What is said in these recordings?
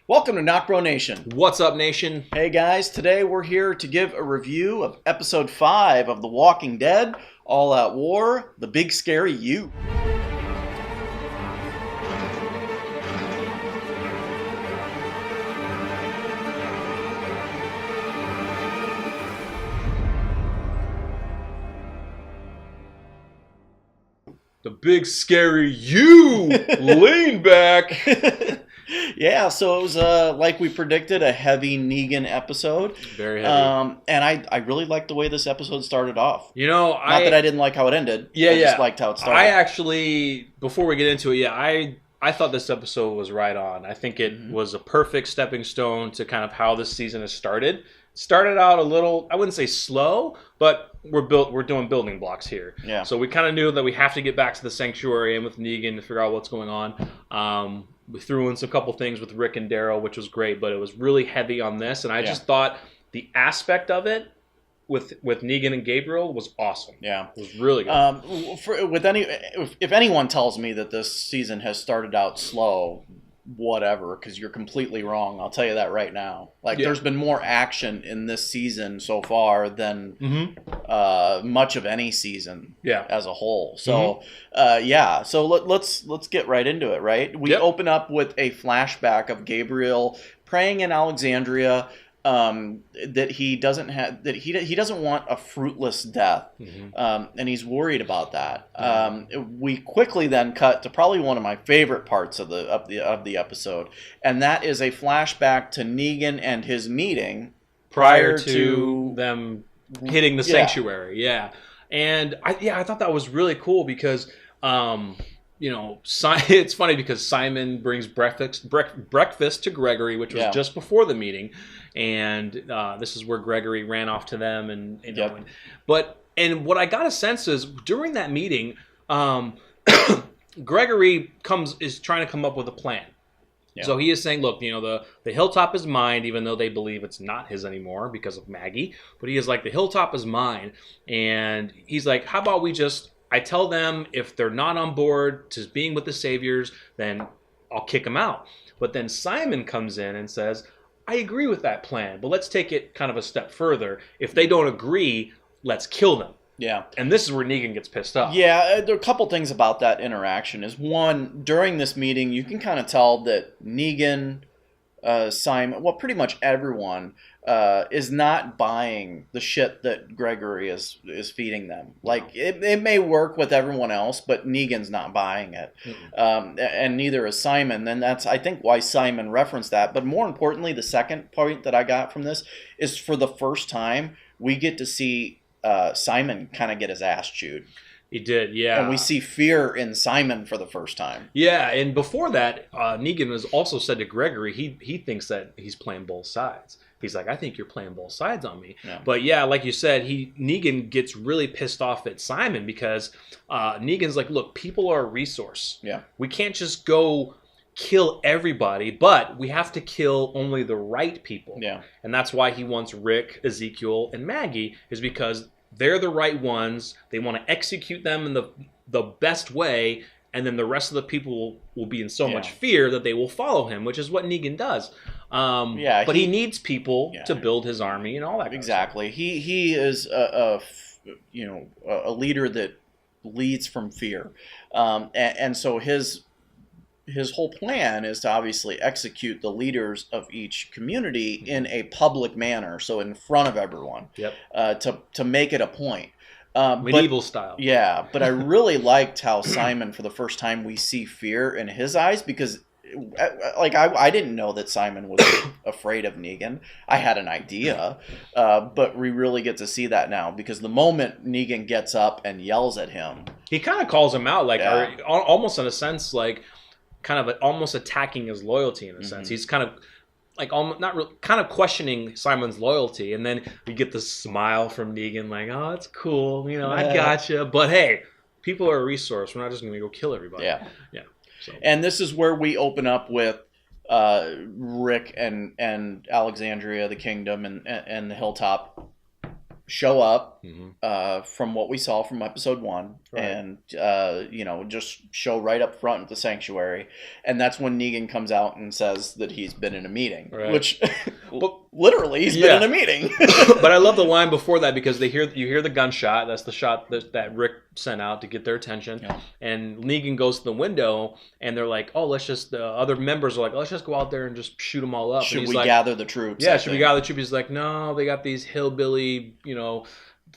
Welcome to NocBro Nation. What's up, Nation? Hey guys, today we're here to give a review of episode 5 of The Walking Dead, All Out War, The Big Scary You. The big scary you. Lean back. Yeah, so it was like we predicted, a heavy Negan episode. Very heavy. And I really liked the way this episode started off. You know, Not that I didn't like how it ended. I just liked how it started. I actually, before we get into it, I thought this episode was right on. I think it was a perfect stepping stone to kind of how this season has started. Started out a little, I wouldn't say slow, but we're doing building blocks here. Yeah. So we kind of knew that we have to get back to the sanctuary and with Negan to figure out what's going on. We threw in some couple things with Rick and Daryl, which was great, but it was really heavy on this, and I just thought the aspect of it with Negan and Gabriel was awesome. Yeah, it was really good. If anyone tells me that this season has started out slow, whatever, because you're completely wrong. I'll tell you that right now. There's been more action in this season so far than much of any season as a whole. So so let's get right into it. Right, we open up with a flashback of Gabriel praying in Alexandria that he doesn't want a fruitless death, and he's worried about that. We quickly then cut to probably one of my favorite parts of the episode, and that is a flashback to Negan and his meeting prior to them hitting the sanctuary. Yeah, and I thought that was really cool because it's funny because Simon brings breakfast to Gregory, which was just before the meeting, and this is where Gregory ran off to them, and what I got a sense is during that meeting, Gregory is trying to come up with a plan. Yeah. So he is saying, look, the hilltop is mine, even though they believe it's not his anymore because of Maggie. But he is like, the hilltop is mine, and he's like, how about I tell them if they're not on board to being with the Saviors, then I'll kick them out. But then Simon comes in and says, I agree with that plan, but let's take it kind of a step further. If they don't agree, let's kill them. Yeah. And this is where Negan gets pissed off. Yeah, there are a couple things about that interaction. Is one, during this meeting, you can kind of tell that Negan, Simon, well, pretty much everyone is not buying the shit that Gregory is feeding them. It may work with everyone else, but Negan's not buying it, and neither is Simon. And that's, I think, why Simon referenced that. But more importantly, the second point that I got from this is, for the first time, we get to see Simon kind of get his ass chewed. He did, yeah. And we see fear in Simon for the first time. Yeah, and before that, Negan has also said to Gregory, he thinks that he's playing both sides. He's like, I think you're playing both sides on me. Yeah. But yeah, like you said, Negan gets really pissed off at Simon because Negan's like, look, people are a resource. Yeah. We can't just go kill everybody, but we have to kill only the right people. Yeah. And that's why he wants Rick, Ezekiel, and Maggie, is because they're the right ones. They want to execute them in the best way, and then the rest of the people will be in so much fear that they will follow him, which is what Negan does. But he needs people to build his army and all that. Exactly. He is a leader that leads from fear, and so his whole plan is to obviously execute the leaders of each community in a public manner, so in front of everyone. Yep. To make it a point. Medieval style. Yeah, but I really liked how Simon, for the first time, we see fear in his eyes, because I didn't know that Simon was afraid of Negan. I had an idea, but we really get to see that now, because the moment Negan gets up and yells at him, he kind of calls him out, almost in a sense, almost attacking his loyalty in a sense. He's kind of kind of questioning Simon's loyalty, and then we get the smile from Negan, like, "Oh, it's cool, I gotcha." But hey, people are a resource. We're not just going to go kill everybody. Yeah. So. And this is where we open up with Rick and Alexandria, the kingdom, and the hilltop show up from what we saw from episode 1. and just show right up front at the sanctuary, and that's when Negan comes out and says that he's been in a meeting, which literally he's been in a meeting. But I love the line before that because you hear the gunshot. That's the shot that Rick sent out to get their attention, and Negan goes to the window, and they're like, "Oh, let's just." The other members are like, "Let's just go out there and just shoot them all up." Should we gather the troops? Yeah, should we gather the troops? He's like, "No, they got these hillbilly,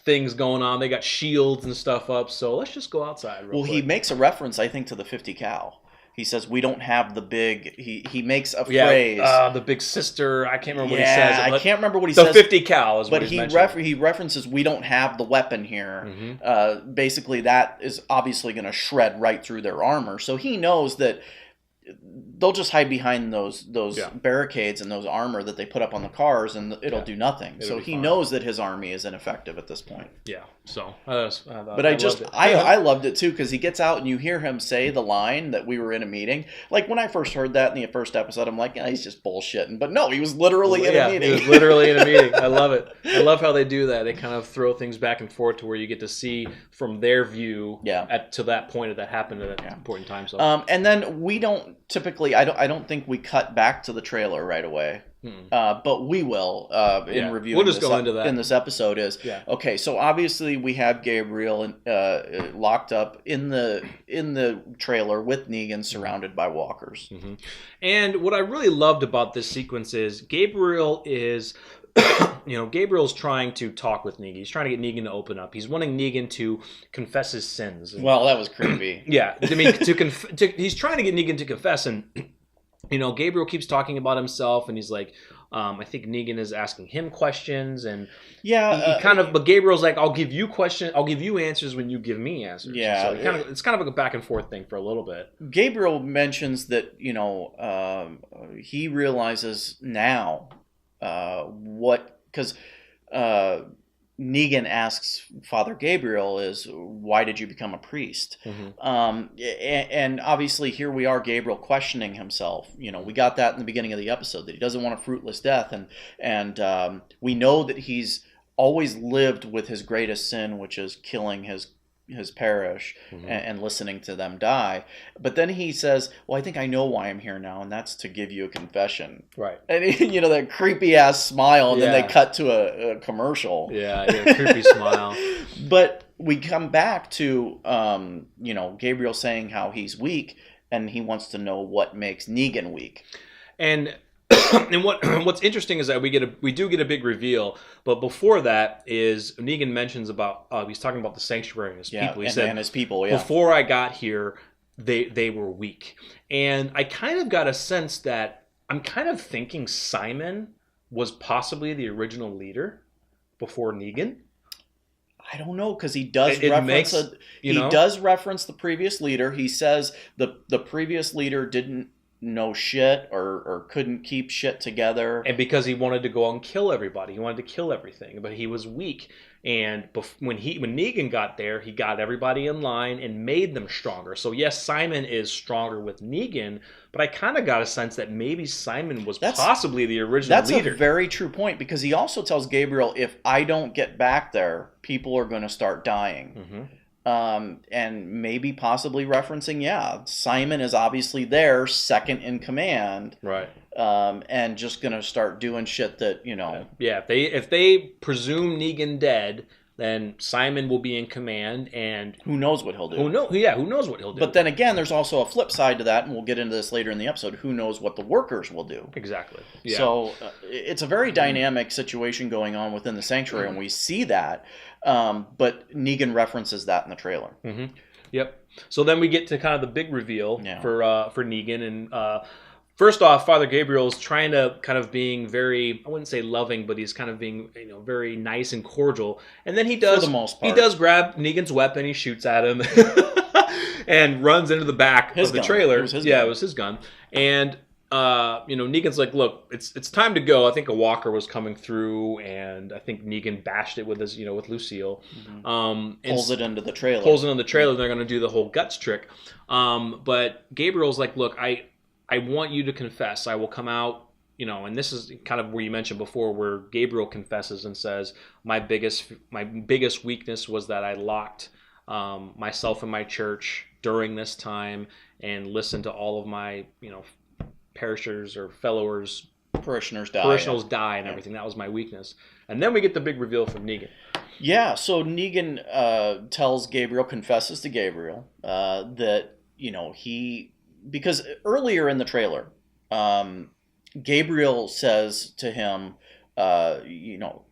things going on. They got shields and stuff up, so let's just go outside." Real quick. He makes a reference, I think, to the 50 cal. He says we don't have the big. He makes a phrase. The big sister. I can't remember what he says. I can't remember what he says. The 50 cal is what he references we don't have the weapon here. Mm-hmm. Basically, that is obviously going to shred right through their armor. So he knows that they'll just hide behind those barricades and those armor that they put up on the cars, and it'll do nothing. So he knows that his army is ineffective at this point. Yeah. So, I loved it too, because he gets out and you hear him say the line that we were in a meeting. Like when I first heard that in the first episode, I'm like, he's just bullshitting. But no, he was literally in a meeting. He was literally in a meeting. I love it. I love how they do that. They kind of throw things back and forth to where you get to see from their view to that point that happened at that point in time. So, and then we don't typically. I don't think we cut back to the trailer right away. But we will in reviewing. We'll just go into that in this episode. Okay. So obviously we have Gabriel locked up in the trailer with Negan, surrounded by walkers. Mm-hmm. And what I really loved about this sequence is Gabriel is. Gabriel's trying to talk with Negan. He's trying to get Negan to open up. He's wanting Negan to confess his sins. Well, that was creepy. Yeah, I mean, he's trying to get Negan to confess, and Gabriel keeps talking about himself, and he's like, I think Negan is asking him questions, and but Gabriel's like, I'll give you questions, I'll give you answers when you give me answers. Yeah, so it's kind of like a back and forth thing for a little bit. Gabriel mentions that he realizes now. Because Negan asks Father Gabriel is, why did you become a priest? Mm-hmm. And obviously here we are, Gabriel questioning himself. We got that in the beginning of the episode, that he doesn't want a fruitless death. And we know that he's always lived with his greatest sin, which is killing his parish and listening to them die. But then he says, well, I think I know why I'm here now, and that's to give you a confession. Right. And that creepy ass smile, and then they cut to a commercial. Yeah, creepy smile. But we come back to Gabriel saying how he's weak, and he wants to know what makes Negan weak. And what's interesting is that we do get a big reveal, but before that is Negan mentions about he's talking about the sanctuary and his people. He said, his people. Yeah. Before I got here, they were weak, and I kind of got a sense that I'm kind of thinking Simon was possibly the original leader before Negan. I don't know, because he does does reference the previous leader. He says the previous leader didn't know shit or couldn't keep shit together, and because he wanted to go and kill everybody, he wanted to kill everything, but he was weak. And when Negan got there, he got everybody in line and made them stronger. So yes, Simon is stronger with Negan, but I kind of got a sense that maybe Simon was possibly the original leader. That's a very true point, because he also tells Gabriel, if I don't get back there, people are going to start dying. Mm-hmm. And maybe possibly referencing, Simon is obviously there, second in command, right? And just gonna start doing shit that if they presume Negan dead, then Simon will be in command, and who knows what he'll do? Who knows what he'll do? But then again, there's also a flip side to that, and we'll get into this later in the episode. Who knows what the workers will do? Exactly. Yeah. So it's a very dynamic situation going on within the sanctuary, and we see that. But Negan references that in the trailer. Mm-hmm. Yep. So then we get to kind of the big reveal for Negan, and first off, Father Gabriel's trying to kind of being very, I wouldn't say loving, but he's kind of being very nice and cordial. And then he does, for the most part, he does grab Negan's weapon, he shoots at him, and runs into the back of the trailer. It was his gun. And Negan's like, look, it's time to go. I think a walker was coming through, and I think Negan bashed it with his, with Lucille. Mm-hmm. Pulls it into the trailer. They're going to do the whole guts trick. But Gabriel's like, look, I want you to confess. I will come out, and this is kind of where you mentioned before, where Gabriel confesses and says, my biggest weakness was that I locked myself and my church during this time and listen to all of my, parishioners or parishioners die and everything. That was my weakness. And then we get the big reveal from Negan. Yeah, so Negan confesses to Gabriel that, because earlier in the trailer, Gabriel says to him, Negan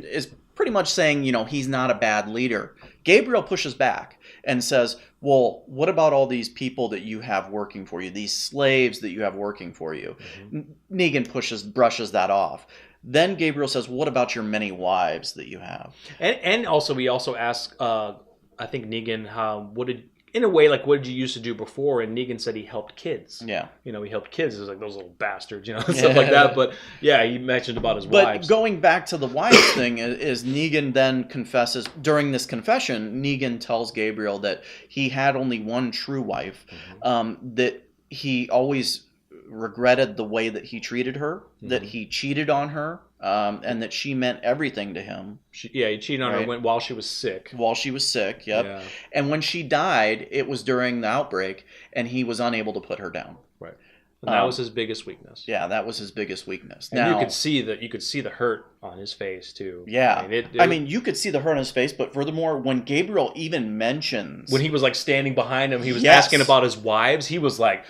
is pretty much saying, he's not a bad leader. Gabriel pushes back and says, well, what about all these people that you have working for you, these slaves that you have working for you? Mm-hmm. Negan brushes that off. Then Gabriel says, what about your many wives that you have? And also, we also ask, I think Negan, what did you used to do before? And Negan said he helped kids. Yeah. He helped kids. It was like those little bastards, stuff like that. But yeah, he mentioned about his wives. But going back to the wives thing is Negan then confesses, during this confession, Negan tells Gabriel that he had only one true wife, that he always regretted the way that he treated her, that he cheated on her, and that she meant everything to him. He cheated on her while she was sick. Yep. Yeah. And when she died, it was during the outbreak, and he was unable to put her down. Right. And that was his biggest weakness. Yeah, that was his biggest weakness. And you could see the hurt on his face too. Yeah. You could see the hurt on his face, but furthermore, when Gabriel even mentions, when he was like standing behind him, he was asking about his wives. He was like,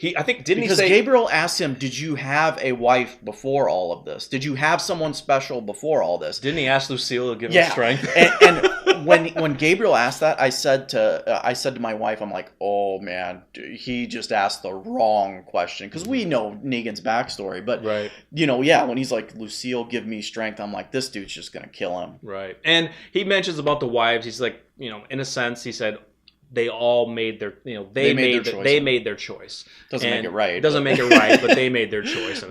because Gabriel asked him, did you have a wife before all of this? Did you have someone special before all this? Didn't he ask Lucille to give him strength? and when Gabriel asked that, I said to my wife, I'm like, oh man, he just asked the wrong question, because we know Negan's backstory, but when he's like, Lucille, give me strength, I'm like, this dude's just gonna kill him. Right. And he mentions about the wives. He's like, in a sense, he said, they all made their, they made their choice. Doesn't make it right. It doesn't make it right, but they made their choice.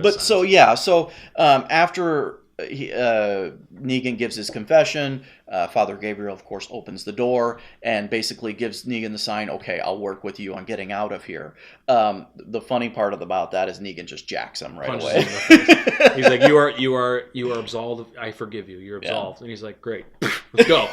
After Negan gives his confession, Father Gabriel, of course, opens the door and basically gives Negan the sign, okay, I'll work with you on getting out of here. The funny part about that is Negan just jacks him right away. He's like, you are absolved. I forgive you. You're absolved. Yeah. And he's like, great, let's go.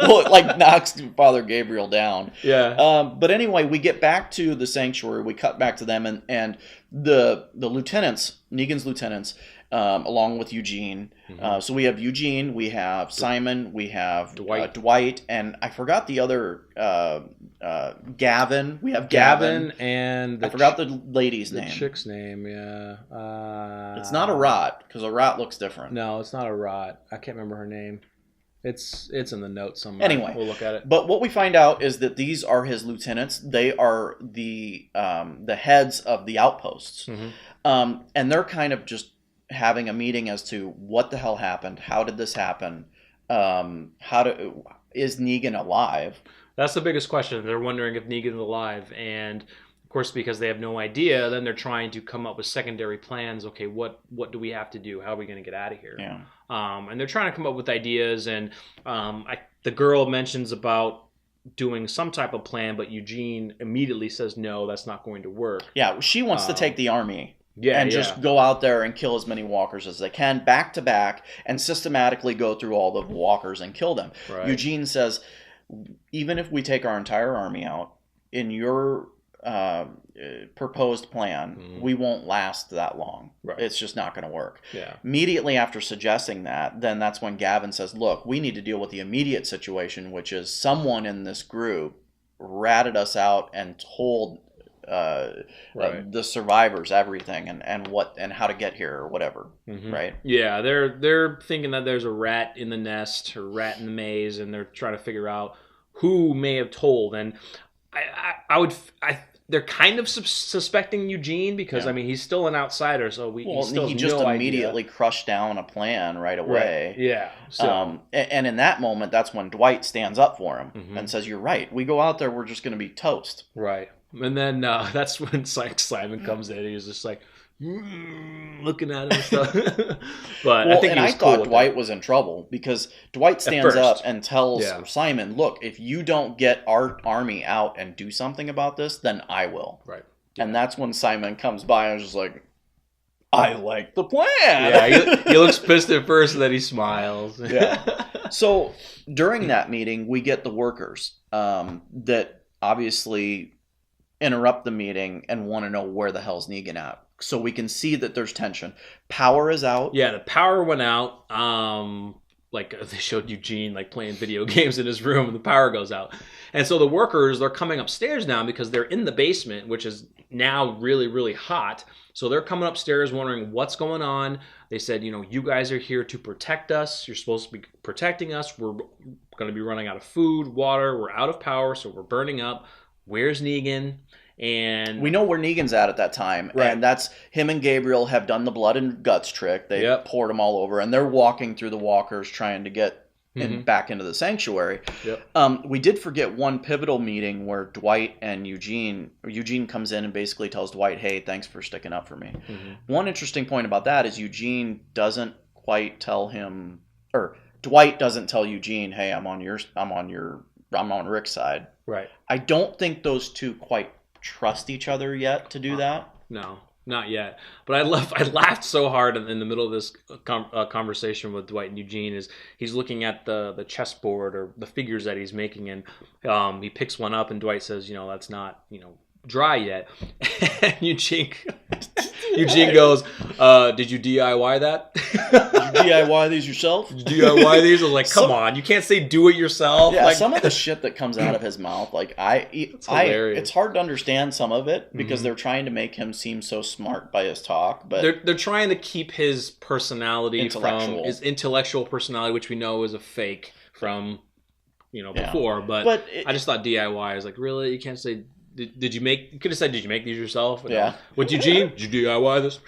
Well, it like knocks Father Gabriel down. Yeah. But anyway, we get back to the sanctuary. We cut back to them, and the lieutenants, Negan's lieutenants, along with Eugene. Mm-hmm. So we have Eugene, we have Simon, we have Dwight, and I forgot the other Gavin. We have Gavin and I forgot the lady's name. The chick's name, yeah. It's not a Rot, because a Rot looks different. No, it's not a Rot. I can't remember her name. It's in the notes somewhere. Anyway, we'll look at it. But what we find out is that these are his lieutenants. They are the heads of the outposts, and they're kind of just having a meeting as to what the hell happened. How did this happen? Is Negan alive? That's the biggest question. They're wondering if Negan's alive, and of course, because they have no idea, then they're trying to come up with secondary plans. Okay, what do we have to do? How are we going to get out of here? Yeah. And they're trying to come up with ideas, and the girl mentions about doing some type of plan, but Eugene immediately says, no, that's not going to work. Yeah, she wants to take the army. Just go out there and kill as many walkers as they can, back to back, and systematically go through all the walkers and kill them. Right. Eugene says, even if we take our entire army out, in your proposed plan, we won't last that long. Right. It's just not going to work. Yeah. Immediately after suggesting that, then that's when Gavin says, look, we need to deal with the immediate situation, which is someone in this group ratted us out and told the survivors everything and how to get here or whatever. Right. Yeah, they're thinking that there's a rat in the nest or rat in the maze, and they're trying to figure out who may have told. And they're kind of suspecting Eugene, because he's still an outsider, so he just immediately crushed down a plan right away. Right. Yeah. So. And in that moment, that's when Dwight stands up for him and says, "You're right. We go out there, we're just going to be toast." Right. And then that's when Simon comes in. He's just like looking at him and stuff. But I thought Dwight was in trouble, because Dwight stands up and tells Simon, "Look, if you don't get our army out and do something about this, then I will." Right. And that's when Simon comes by and is just like, "I like the plan." Yeah, he looks pissed at first, and then he smiles. Yeah. So during that meeting, we get the workers that obviously interrupt the meeting and want to know where the hell's Negan at. So we can see that there's tension. Power is out. Yeah, the power went out. Like they showed Eugene like playing video games in his room and the power goes out. And so the workers, they're coming upstairs now because they're in the basement, which is now really, really hot. So they're coming upstairs wondering what's going on. They said, you guys are here to protect us. You're supposed to be protecting us. We're going to be running out of food, water. We're out of power, so we're burning up. Where's Negan? And we know where Negan's at that time. Right. And that's him and Gabriel have done the blood and guts trick. They poured him all over, and they're walking through the walkers trying to get back into the sanctuary. Yep. We did forget one pivotal meeting where Dwight and Eugene comes in and basically tells Dwight, hey, thanks for sticking up for me. One interesting point about that is Eugene doesn't quite tell him, or Dwight doesn't tell Eugene, hey, I'm on Rick's side. Right. I don't think those two quite trust each other yet to do that. No, not yet. But I laughed so hard in the middle of this conversation with Dwight and Eugene. Is he's looking at the chessboard or the figures that he's making, and he picks one up, and Dwight says, that's not dry yet. And Eugene goes, did you DIY that? Did you DIY these yourself? Did you DIY these? I was like, come on, you can't say do it yourself. Yeah, some of the shit that comes out of his mouth, like it's hard to understand some of it because they're trying to make him seem so smart by his talk, but they're trying to keep his personality from his intellectual personality, which we know is a fake from before. But I just thought DIY is like, really, you can't say. Did you make? You could have said, "Did you make these yourself?" Yeah. With Eugene, did you DIY this?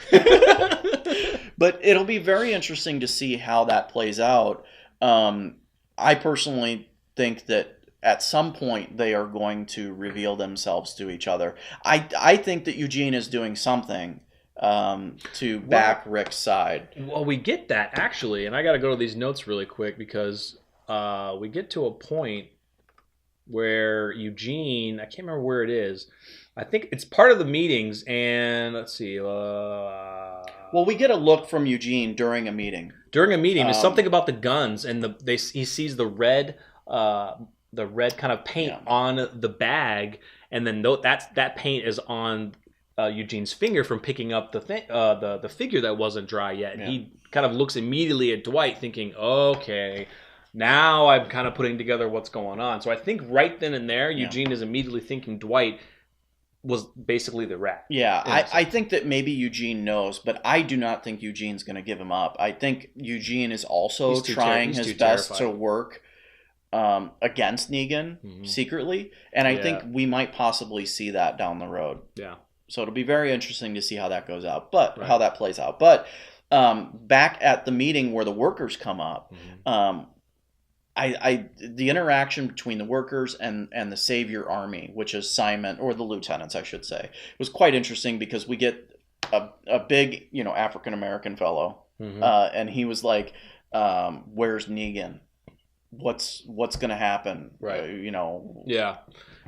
But it'll be very interesting to see how that plays out. I personally think that at some point they are going to reveal themselves to each other. I think that Eugene is doing something to back Rick's side. Well, we get that actually, and I got to go to these notes really quick because we get to a point where Eugene, I can't remember where it is. I think it's part of the meetings, and let's see. Well, we get a look from Eugene during a meeting. During a meeting, there's something about the guns, and he sees the red kind of paint on the bag, and then that paint is on Eugene's finger from picking up the figure that wasn't dry yet. And he kind of looks immediately at Dwight, thinking, okay. Now I'm kind of putting together what's going on. So I think right then and there, Eugene is immediately thinking Dwight was basically the rat. Yeah, I think that maybe Eugene knows, but I do not think Eugene's going to give him up. I think Eugene is also trying his best to work against Negan secretly, and I think we might possibly see that down the road. Yeah. So it'll be very interesting to see how that goes out, how that plays out. But back at the meeting where the workers come up, the interaction between the workers and the Savior Army, which is Simon, or the lieutenants, I should say, was quite interesting because we get a big, African American fellow, and he was like, "Where's Negan? What's going to happen?" Right. Yeah.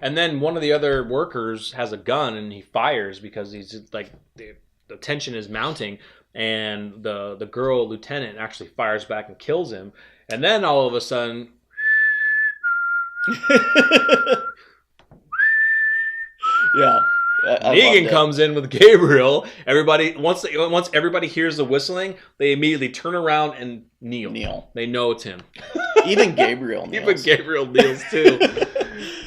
And then one of the other workers has a gun and he fires because he's just like the tension is mounting, and the girl lieutenant actually fires back and kills him. And then all of a sudden, Negan comes in with Gabriel. Everybody once everybody hears the whistling, they immediately turn around and kneel. They know it's him. Even Gabriel kneels. Even Gabriel kneels too.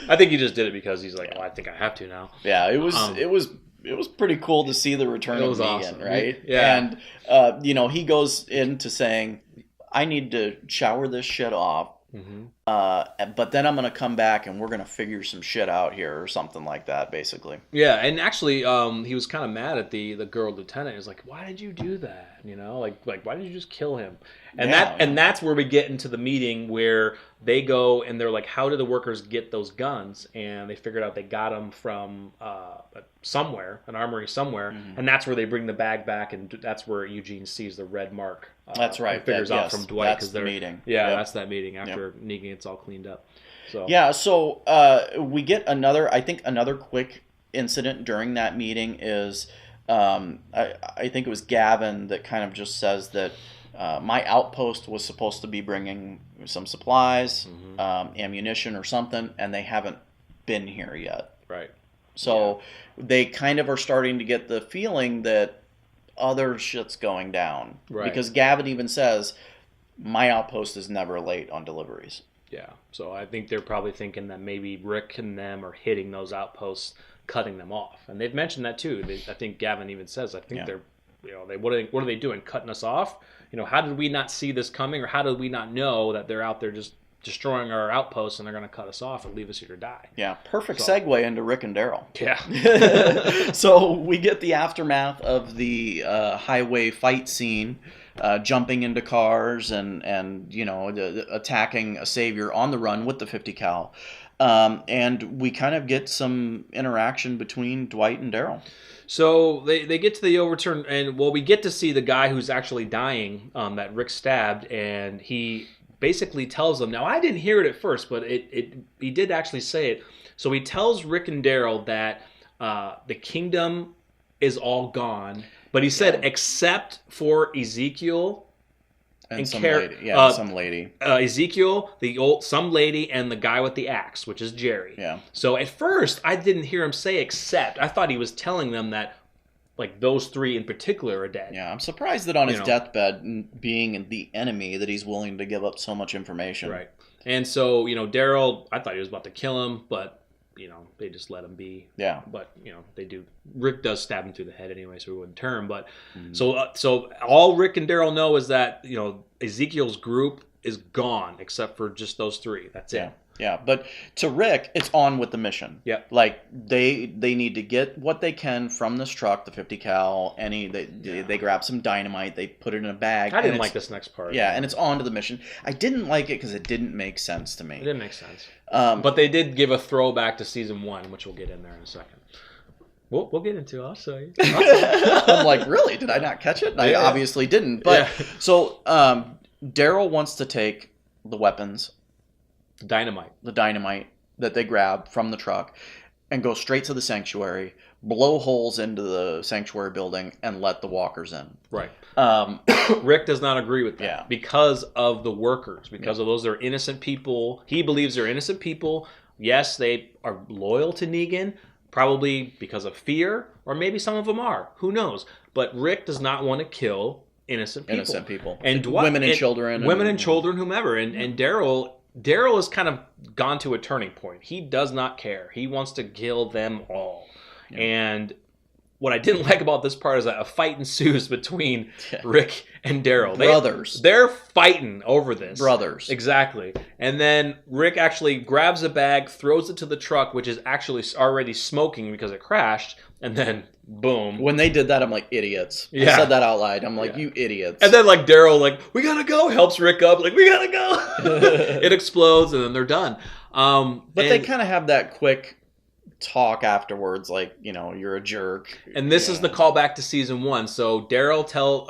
I think he just did it because he's like, I think I have to now. Yeah, it was pretty cool to see the return of Negan, awesome. Right? Yeah. And he goes into saying, I need to shower this shit off, but then I'm going to come back and we're going to figure some shit out here or something like that, basically. Yeah, and actually, he was kind of mad at the girl lieutenant. He was like, why did you do that? Like why did you just kill him? And that's where we get into the meeting where they go and they're like, how did the workers get those guns? And they figured out they got them from somewhere, an armory somewhere, and that's where they bring the bag back, and that's where Eugene sees the red mark. That's right. Figures out from Dwight because they're meeting. Yeah, that's that meeting after Negan gets all cleaned up. So we get another quick incident during that meeting is I think it was Gavin that kind of just says that my outpost was supposed to be bringing some supplies, ammunition or something, and they haven't been here yet. Right. So they kind of are starting to get the feeling that other shit's going down. Right. Because Gavin even says, my outpost is never late on deliveries. Yeah. So I think they're probably thinking that maybe Rick and them are hitting those outposts, cutting them off. And they've mentioned that too. I think Gavin even says, I think they're, what are they doing? Cutting us off? How did we not see this coming, or how did we not know that they're out there just destroying our outposts and they're going to cut us off and leave us here to die? Yeah, perfect segue into Rick and Daryl. Yeah. So we get the aftermath of the highway fight scene, jumping into cars and attacking a savior on the run with the 50 cal. And we kind of get some interaction between Dwight and Daryl. So they get to the overturn, and we get to see the guy who's actually dying, that Rick stabbed, and he basically tells them. Now, I didn't hear it at first, but he did actually say it. So he tells Rick and Daryl that the kingdom is all gone, but he said except for Ezekiel. And some lady. Yeah, some lady. Ezekiel, some lady, and the guy with the axe, which is Jerry. Yeah. So at first, I didn't hear him say except. I thought he was telling them that, like, those three in particular are dead. Yeah, I'm surprised that on his deathbed, being the enemy, that he's willing to give up so much information. Right. And so, Daryl, I thought he was about to kill him, but, they just let him be. Yeah. But, they do. Rick does stab him through the head anyway, so he wouldn't turn. But so all Rick and Daryl know is that, Ezekiel's group is gone except for just those three. That's it. Yeah, but to Rick, it's on with the mission. Yeah. Like, they need to get what they can from this truck, the 50 cal, they grab some dynamite, they put it in a bag. I didn't like this next part. Yeah, and it's on to the mission. I didn't like it because it didn't make sense to me. It didn't make sense. But they did give a throwback to season 1, which we'll get in there in a second. We'll get into it. I'll show you. I'm like, really? Did I not catch it? And I obviously didn't. But so Daryl wants to take the weapons. The dynamite that they grab from the truck and go straight to the sanctuary, blow holes into the sanctuary building, and let the walkers in. Right. Rick does not agree with that because of the workers, because of those that are innocent people. He believes they're innocent people. Yes, they are loyal to Negan, probably because of fear, or maybe some of them are. Who knows? But Rick does not want to kill innocent people. And women and children. Women and children, whomever. And Daryl has kind of gone to a turning point. He does not care. He wants to kill them all. Yeah. And what I didn't like about this part is that a fight ensues between Rick and Daryl. Brothers. They're fighting over this. Brothers. Exactly. And then Rick actually grabs a bag, throws it to the truck, which is actually already smoking because it crashed, and then boom. When they did that, I'm like, idiots. I said that out loud. I'm like, you idiots. And then Daryl, we gotta go, helps Rick up, we gotta go. It explodes, and then they're done. But they kind of have that quick talk afterwards, you're a jerk. And this is the callback to season 1. So Rick tells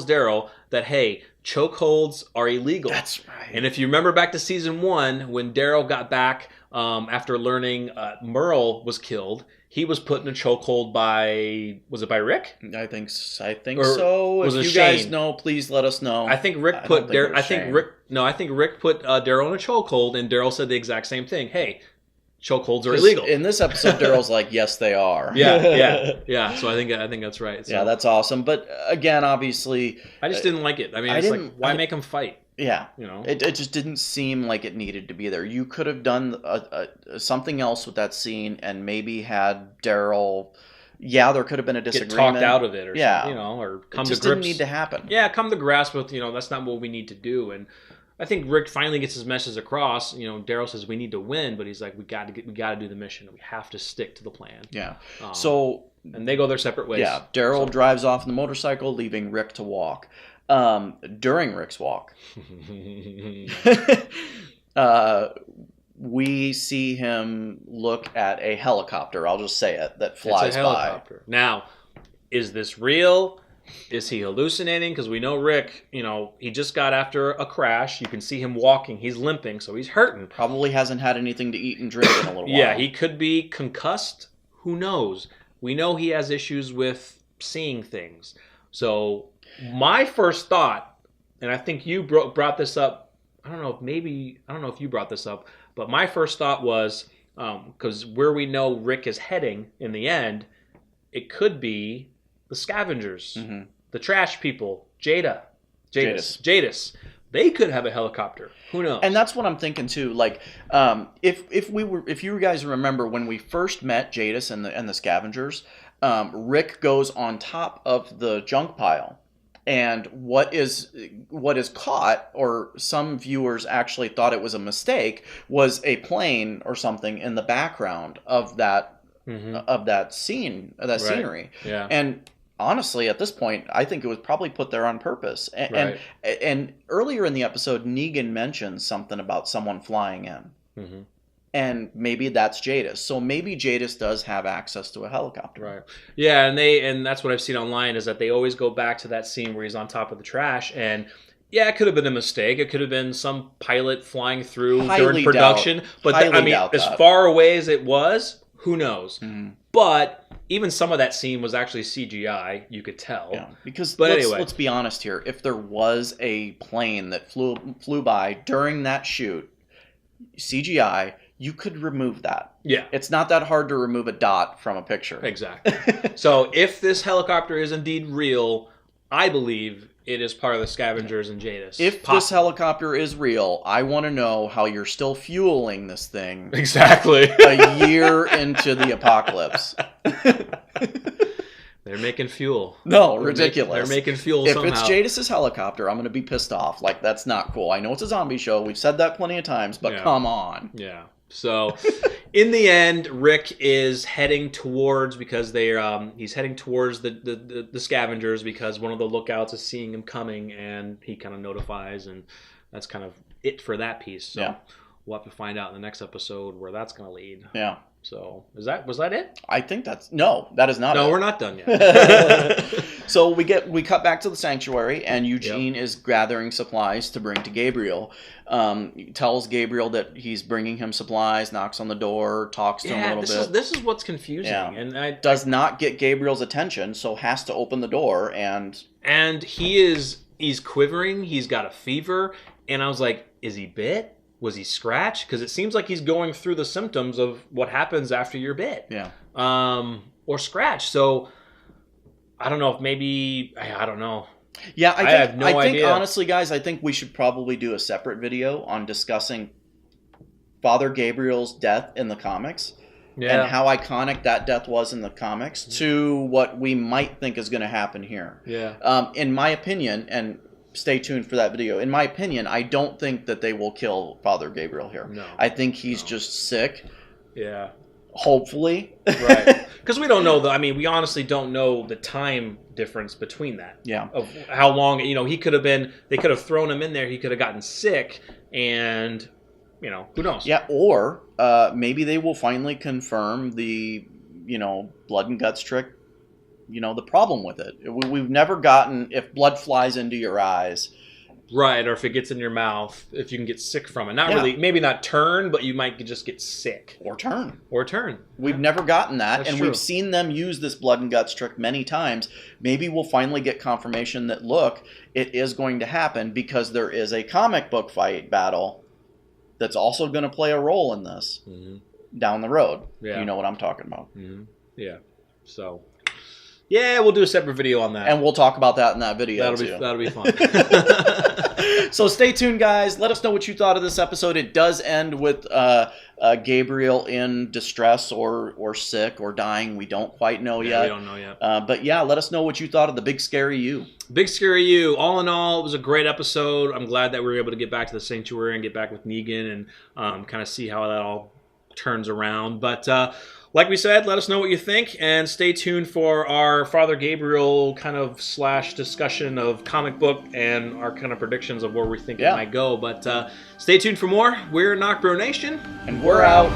Daryl that, hey, chokeholds are illegal. That's right. And if you remember back to season 1, when Daryl got back after learning Merle was killed, he was put in a chokehold by Rick? I think so. If you guys know, please let us know. I think Rick put Rick put Daryl in a chokehold, and Daryl said the exact same thing. Hey, chokeholds are illegal. In this episode, Daryl's like, yes, they are. Yeah. So I think that's right. So, yeah, that's awesome. But again, obviously, I just didn't like it. I mean, why make them fight? Yeah, it just didn't seem like it needed to be there. You could have done something else with that scene, and maybe had Daryl. Yeah, there could have been a disagreement. Get talked out of it, or something, or come to grips. It just didn't need to happen. Yeah, come to grasp with that's not what we need to do. And I think Rick finally gets his message across. Daryl says we need to win, but he's like, we got to do the mission. We have to stick to the plan. Yeah. And they go their separate ways. Yeah. Daryl drives off on the motorcycle, leaving Rick to walk. During Rick's walk, we see him look at a helicopter. I'll just say it, that flies it's a helicopter. By. Now, is this real? Is he hallucinating? Because we know Rick, he just got after a crash. You can see him walking. He's limping, so he's hurting. Probably hasn't had anything to eat and drink in a little while. Yeah, he could be concussed. Who knows? We know he has issues with seeing things. So My first thought, and I think you brought this up. I don't know if you brought this up, but my first thought was because where we know Rick is heading in the end, it could be the scavengers, the trash people, Jadis. They could have a helicopter. Who knows? And that's what I'm thinking too. Like, if you guys remember when we first met Jadis and the scavengers, Rick goes on top of the junk pile, and what is caught, or some viewers actually thought it was a mistake, was a plane or something in the background of that scenery. Yeah. And honestly, at this point, I think it was probably put there on purpose. And earlier in the episode, Negan mentions something about someone flying in. And maybe that's Jadis. So maybe Jadis does have access to a helicopter. Right. Yeah, and that's what I've seen online, is that they always go back to that scene where he's on top of the trash, and yeah, it could have been a mistake. It could have been some pilot flying through during production. But as far away as it was, who knows? But even some of that scene was actually CGI, you could tell. Yeah, because let's be honest here. If there was a plane that flew by during that shoot, CGI, you could remove that. Yeah. It's not that hard to remove a dot from a picture. Exactly. So if this helicopter is indeed real, I believe it is part of the scavengers and Jadis. If this helicopter is real, I want to know how you're still fueling this thing. Exactly. A year into the apocalypse. They're making fuel. No, ridiculous. They're making fuel if somehow. If it's Jadis' helicopter, I'm going to be pissed off. Like, that's not cool. I know it's a zombie show. We've said that plenty of times, but come on. Yeah. So, in the end, Rick is heading towards, because he's heading towards the scavengers, because one of the lookouts is seeing him coming, and he kind of notifies, and that's kind of it for that piece. So we'll have to find out in the next episode where that's going to lead. Yeah. So was that it? I think that is not it. No, we're not done yet. So we cut back to the sanctuary, and Eugene is gathering supplies to bring to Gabriel. He tells Gabriel that he's bringing him supplies, knocks on the door, talks to him a little bit. This is what's confusing. Yeah. And does not get Gabriel's attention, so has to open the door, and he's quivering, he's got a fever, and I was like, is he bit? Was he scratched? Because it seems like he's going through the symptoms of what happens after you're bit. Yeah. Or scratched. So I don't know if maybe, I don't know. Yeah, I have no idea. Honestly, guys, I think we should probably do a separate video on discussing Father Gabriel's death in the comics. Yeah. And how iconic that death was in the comics to what we might think is going to happen here. Yeah. In my opinion, and stay tuned for that video. In my opinion, I don't think that they will kill Father Gabriel here. No. I think he's just sick. Yeah. Hopefully. Right. Because we don't know, we honestly don't know the time difference between that. Yeah. Of how long, they could have thrown him in there, he could have gotten sick, and, who knows? Yeah, or maybe they will finally confirm the, blood and guts trick, the problem with it. We've never gotten if blood flies into your eyes. Right, or if it gets in your mouth, if you can get sick from it. Not really, maybe not turn, but you might just get sick. Or turn. We've never gotten that, That's and true. We've seen them use this blood and guts trick many times. Maybe we'll finally get confirmation that, look, it is going to happen, because there is a comic book fight battle that's also going to play a role in this down the road. Yeah. You know what I'm talking about. Yeah. So... yeah, we'll do a separate video on that. And we'll talk about that in that video, That'll be fun. So stay tuned, guys. Let us know what you thought of this episode. It does end with Gabriel in distress or sick or dying. We don't quite know yet. We don't know yet. But yeah, let us know what you thought of the Big Scary You. Big Scary You. All in all, it was a great episode. I'm glad that we were able to get back to the sanctuary and get back with Negan and kind of see how that all turns around. But... like we said, let us know what you think, and stay tuned for our Father Gabriel kind of / discussion of comic book and our kind of predictions of where we think it might go. But stay tuned for more. We're NocBro Nation. And we're out.